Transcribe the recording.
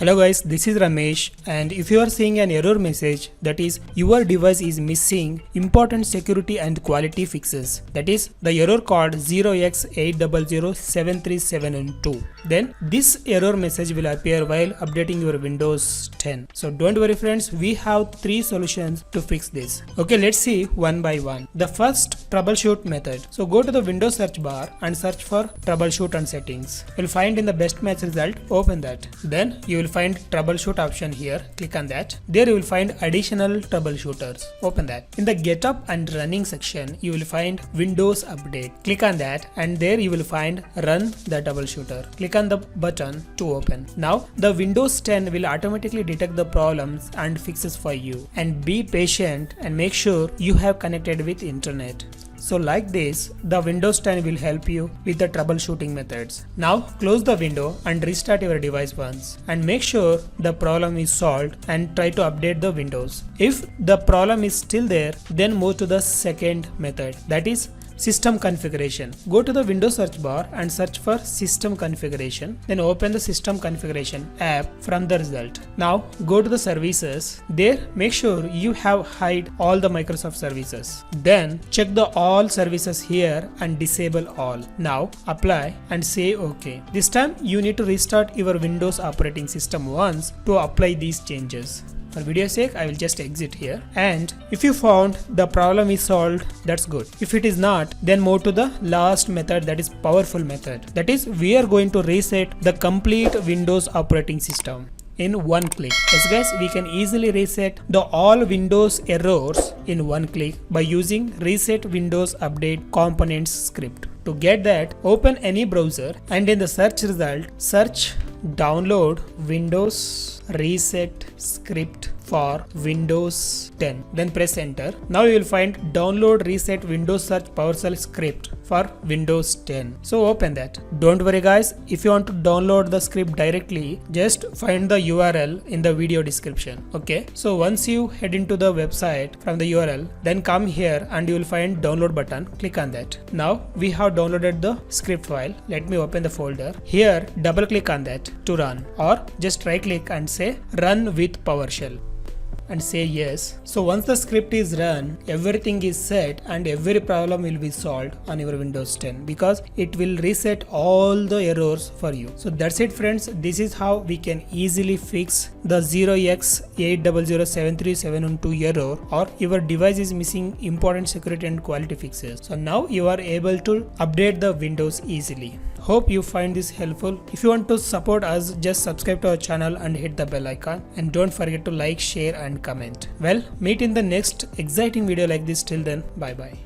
Hello guys, this is Ramesh, and if you are seeing an error message, that is your device is missing important security and quality fixes, that is the error code 0X80073712, then this error message will appear while updating your Windows 10. So don't worry friends, we have 3 solutions to fix this. Okay, let's see one by one. The first, troubleshoot method. So go to the Windows search bar and search for troubleshoot and settings. You'll find in the best match result, open that. Then you will find troubleshoot option here, click on that. There you will find additional troubleshooters, open that. In the get up and running section, you will find Windows update, click on that, and there you will find run the troubleshooter. Click on the button to open. Now the Windows 10 will automatically detect the problems and fixes for you, and be patient and make sure you have connected with internet. So like this, the Windows 10 will help you with the troubleshooting methods. Now close the window and restart your device once, and make sure the problem is solved and try to update the Windows. If the problem is still there, then move to the second method, that is system configuration. Go to the Windows search bar and search for system configuration, then open the system configuration app from the result. Now go to the services. There make sure you have hide all the Microsoft services. Then check the all services here and disable all. Now apply and say OK. This time you need to restart your Windows operating system once to apply these changes. For video's sake, I will just exit here, and if you found the problem is solved, that's good. If it is not, then move to the last method, that is powerful method. That is, we are going to reset the complete Windows operating system in one click. Yes guys, we can easily reset the all Windows errors in one click by using reset Windows update components script. To get that, open any browser and in the search result, search download Windows reset script for Windows 10, then press enter. Now you will find download reset Windows search PowerShell script for Windows 10. So open that. Don't worry guys, if you want to download the script directly, just find the URL in the video description. Okay, so once you head into the website from the URL, then come here and you will find download button, click on that. Now we have downloaded the script file. Let me open the folder. Here double click on that to run, or just right click and say run with PowerShell and say yes. So once the script is run, everything is set and every problem will be solved on your Windows 10, because it will reset all the errors for you. So that's it friends, this is how we can easily fix the 0X80073712 error, or your device is missing important security and quality fixes. So now you are able to update the Windows easily. Hope you find this helpful. If you want to support us, just subscribe to our channel and hit the bell icon, and don't forget to like, share and comment. Well, meet in the next exciting video like this. Till then, bye bye.